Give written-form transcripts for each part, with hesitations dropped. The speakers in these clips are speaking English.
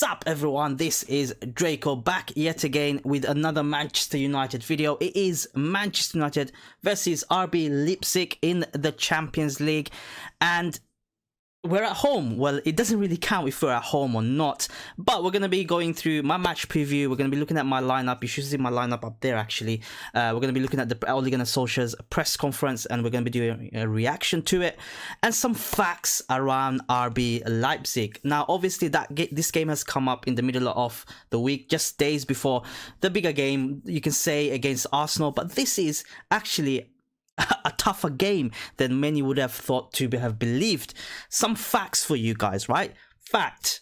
Sup everyone, this is Draco back yet again with another Manchester United video. It is Manchester United versus RB Leipzig in the Champions League, and we're at home. Well, it doesn't really count if we're at home or not, but we're going to be going through my match preview. We're going to be looking at my lineup. You should see my lineup up there actually. We're going to be looking at the Ole Gunnar Solskjaer's press conference, and we're going to be doing a reaction to it and some facts around RB Leipzig. Now obviously this game has come up in the middle of the week, just days before the bigger game, you can say, against Arsenal, but this is actually a tougher game than many would have thought to have believed. Some facts for you guys, right? Fact: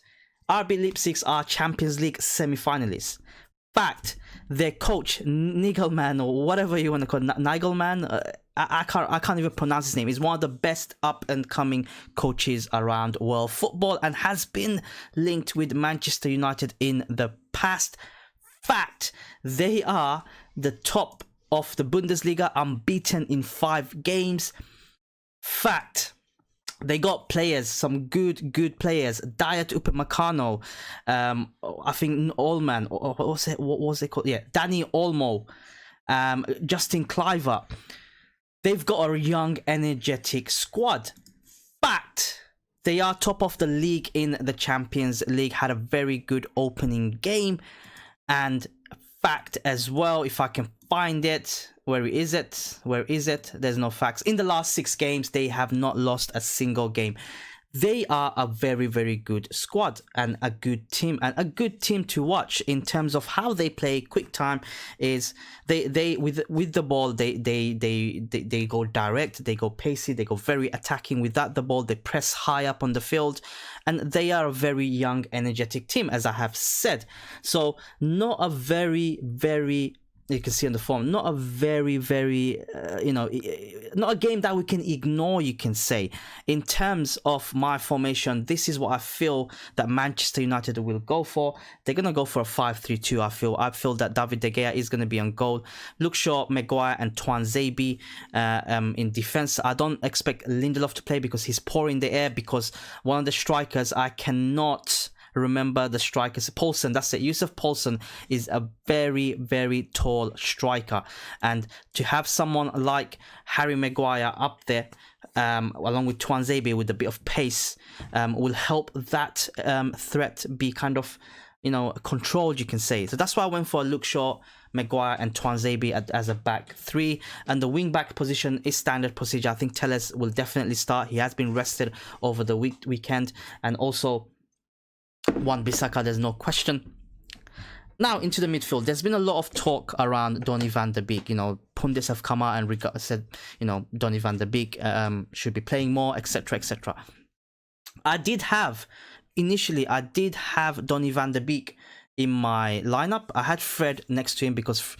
RB Leipzig are Champions League semi-finalists. Fact: their coach Nigelman, or whatever you want to call it, Nigelman, I can't even pronounce his name, is one of the best up and coming coaches around world football and has been linked with Manchester United in the past. Fact: they are the top of the Bundesliga, unbeaten in 5 games. Fact: they got players, some good players. Diet Upamecano, I think Allman, or what was it called? Yeah, Danny Olmo, Justin Cliver. They've got a young, energetic squad. Fact: they are top of the league in the Champions League, had a very good opening game. And fact as well, if I can find it, where is it? There's no facts. In the last 6 games, they have not lost a single game. They are a very good squad and a good team, and a good team to watch in terms of how they play. Quick time is they with the ball, they go direct, they go pacey, they go very attacking. Without the ball, they press high up on the field, and they are a very young, energetic team, as I have said. So not a very you can see on the form, not a very not a game that we can ignore, you can say. In terms of my formation, this is what I feel that Manchester United will go for. They're going to go for a 5-3-2. I feel that David De Gea is going to be on goal. Luke Shaw, Maguire and Tuanzebe in defense. I don't expect Lindelof to play because he's poor in the air, because one of the strikers, I cannot remember the strikers. Poulsen, that's it. Yusuf Poulsen is a very tall striker, and to have someone like Harry Maguire up there, along with Tuanzebe with a bit of pace, will help that threat be kind of, controlled, you can say. So that's why I went for Luke Shaw, Maguire and Tuanzebe as a back 3, and the wing back position is standard procedure. I think Telles will definitely start. He has been rested over the weekend, and also Wan-Bissaka, there's no question. Now into the midfield, there's been a lot of talk around Donny van de Beek. Pundits have come out and said, Donny van de Beek should be playing more, etc. Initially I did have Donny van de Beek in my lineup. I had Fred next to him because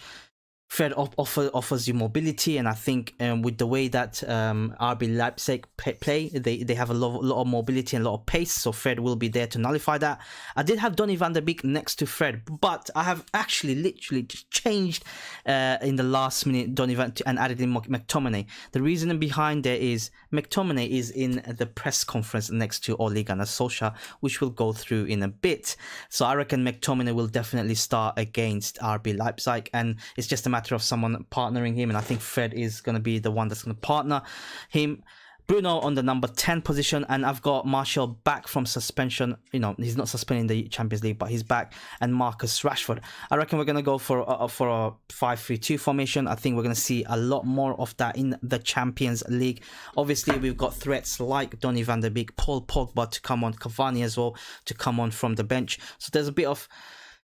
Fred offers you mobility, and I think with the way that RB Leipzig play, they have a lot of mobility and a lot of pace, so Fred will be there to nullify that. I did have Donny van de Beek next to Fred, but I have actually literally just changed in the last minute Donny van and added in McTominay. The reason behind there is McTominay is in the press conference next to Ole Gunnar Solskjaer, which we'll go through in a bit. So I reckon McTominay will definitely start against RB Leipzig, and it's just a matter of someone partnering him, and I think Fred is going to be the one that's going to partner him. Bruno on the number 10 position, and I've got Martial back from suspension. He's not suspended in the Champions League, but he's back, and Marcus Rashford. I reckon we're going to go for a 5-3-2 formation. I think we're going to see a lot more of that in the Champions League. Obviously, we've got threats like Donny van de Beek, Paul Pogba to come on, Cavani as well to come on from the bench. So there's a bit of,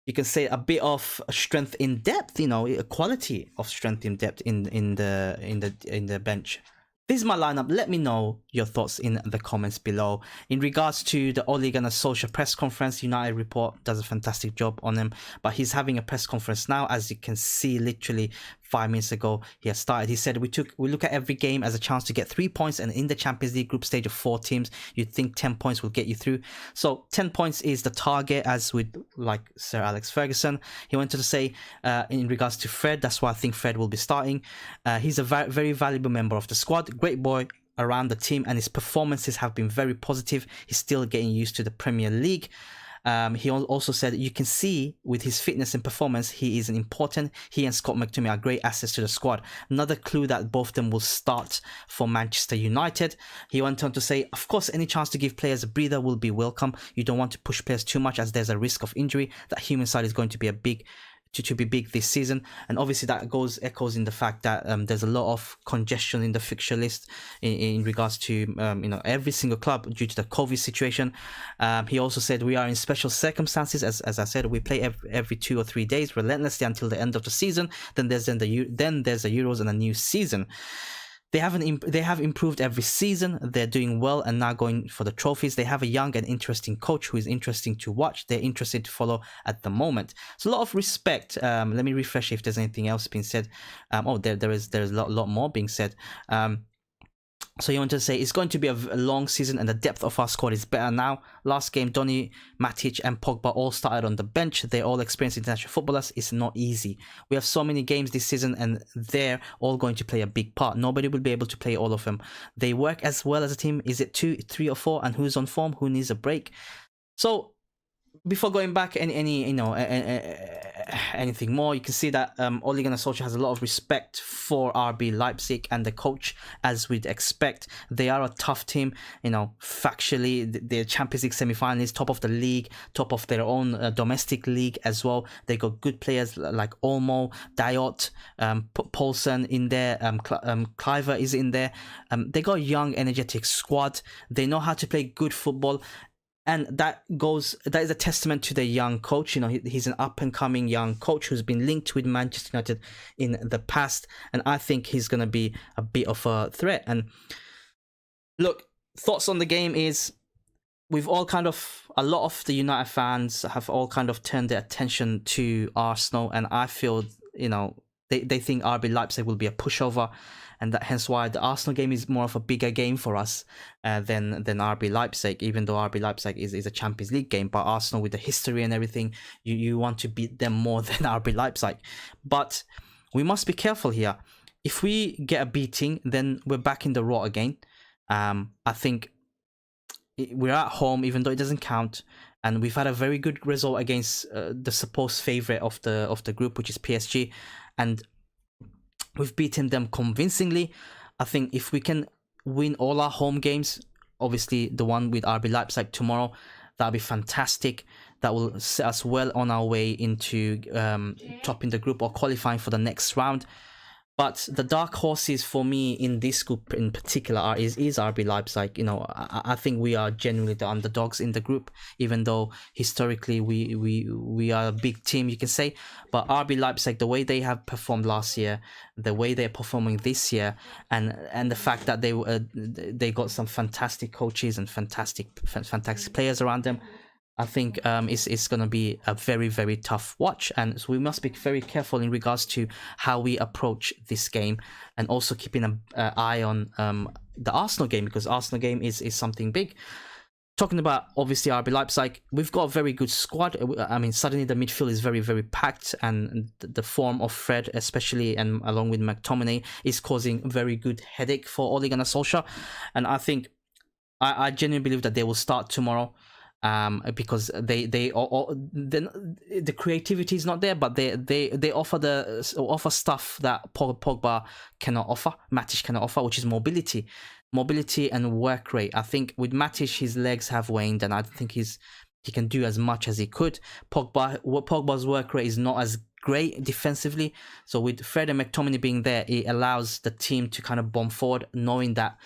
you can say, a bit of strength in depth, a quality of strength in depth in the bench. This is my lineup. Let me know your thoughts in the comments below. In regards to the Ole Gunnar Solskjaer press conference, United Report does a fantastic job on him, but he's having a press conference now. As you can see, literally 5 minutes ago he has started. He said, we look at every game as a chance to get 3 points, and in the Champions League group stage of 4 teams, you'd think 10 points will get you through. So 10 points is the target, as with like Sir Alex Ferguson. He wanted to say in regards to Fred, that's why I think Fred will be starting. He's a very valuable member of the squad, great boy around the team, and his performances have been very positive. He's still getting used to the Premier League. He also said you can see with his fitness and performance, he is important. He and Scott McTominay are great assets to the squad. Another clue that both of them will start for Manchester United. He went on to say, of course, any chance to give players a breather will be welcome. You don't want to push players too much as there's a risk of injury. That human side is going to be to be big this season, and obviously that echoes in the fact that there's a lot of congestion in the fixture list in regards to every single club due to the COVID situation. He also said we are in special circumstances, as I said, we play every 2 or 3 days relentlessly until the end of the season. Then there's the Euros and a new season. They have improved every season. They're doing well and now going for the trophies. They have a young and interesting coach who is interesting to watch. They're interested to follow at the moment. So a lot of respect. Let me refresh if there's anything else being said. There's a lot more being said. So you want to say it's going to be a long season and the depth of our squad is better now. Last game, Donny, Matic and Pogba all started on the bench. They're all experienced international footballers. It's not easy. We have so many games this season and they're all going to play a big part. Nobody will be able to play all of them. They work as well as a team. Is it 2, 3 or 4? And who's on form? Who needs a break? So before going back anything more, you can see that Ole Gunnar Solskjaer has a lot of respect for RB Leipzig and the coach, as we'd expect. They are a tough team, factually. They're Champions League semi-finalists, top of the league, top of their own domestic league as well. They got good players like Olmo, Diot, Poulsen in there, Cliver is in there. They got a young, energetic squad. They know how to play good football. And that is a testament to the young coach. He's an up-and-coming young coach who's been linked with Manchester United in the past. And I think he's going to be a bit of a threat. And look, thoughts on the game is a lot of the United fans have all kind of turned their attention to Arsenal. And I feel, they think RB Leipzig will be a pushover. And that hence why the Arsenal game is more of a bigger game for us than RB Leipzig, even though RB Leipzig is a Champions League game. But Arsenal, with the history and everything, you want to beat them more than RB Leipzig. But we must be careful here. If we get a beating, then we're back in the rot again. I think we're at home, even though it doesn't count. And we've had a very good result against the supposed favourite of the group, which is PSG. And we've beaten them convincingly. I think if we can win all our home games, obviously the one with RB Leipzig tomorrow, that'll be fantastic. That will set us well on our way into topping the group or qualifying for the next round. But the dark horses for me in this group in particular is RB Leipzig. I think we are genuinely the underdogs in the group, even though historically we are a big team, you can say. But RB Leipzig, the way they have performed last year, the way they're performing this year, and the fact that they got some fantastic coaches and fantastic players around them, I think it's going to be a very, very tough watch. And so we must be very careful in regards to how we approach this game, and also keeping an eye on the Arsenal game, because Arsenal game is something big. Talking about, obviously, RB Leipzig, we've got a very good squad. I mean, suddenly the midfield is very, very packed, and the form of Fred, especially, and along with McTominay, is causing very good headache for Ole Gunnar Solskjaer. And I think, I genuinely believe that they will start tomorrow. Because the creativity is not there, but they offer stuff that Pogba cannot offer, Matic cannot offer, which is mobility and work rate. I think with Matic, his legs have waned, and I don't think he can do as much as he could. Pogba's work rate is not as great defensively, so with Fred and McTominay being there, it allows the team to kind of bomb forward, knowing that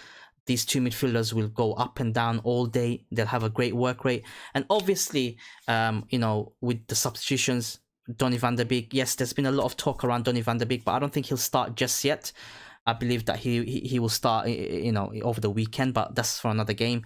these two midfielders will go up and down all day. They'll have a great work rate. And obviously, with the substitutions, Donny van der Beek, yes, there's been a lot of talk around Donny van der Beek, but I don't think he'll start just yet. I believe that he will start, over the weekend, but that's for another game.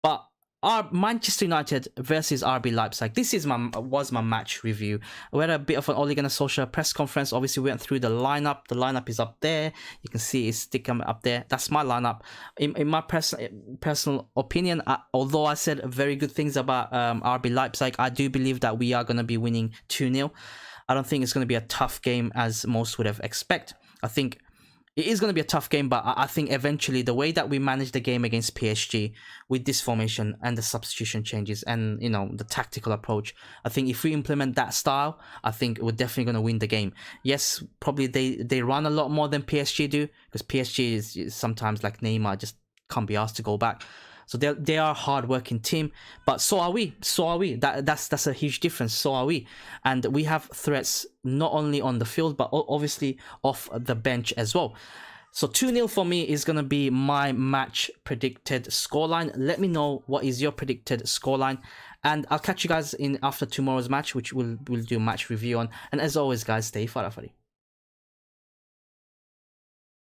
But our Manchester United versus RB Leipzig. This was my match review. We had a bit of an Ole Gunnar Solskjaer press conference. Obviously, we went through the lineup. The lineup is up there. You can see it's sticking up there. That's my lineup. In my personal opinion, although I said very good things about RB Leipzig, I do believe that we are going to be winning 2-0. I don't think it's going to be a tough game as most would have expected. I think it is going to be a tough game, but I think eventually the way that we manage the game against PSG with this formation and the substitution changes and, you know, the tactical approach, I think if we implement that style, I think we're definitely going to win the game. Yes, probably they run a lot more than PSG do, because PSG is sometimes like Neymar, just can't be asked to go back. So they are a hard-working team, but so are we. So are we. That's a huge difference. So are we, and we have threats not only on the field but obviously off the bench as well. So 2-0 for me is gonna be my match predicted scoreline. Let me know what is your predicted scoreline, and I'll catch you guys in after tomorrow's match, which we'll do a match review on. And as always, guys, stay farafari.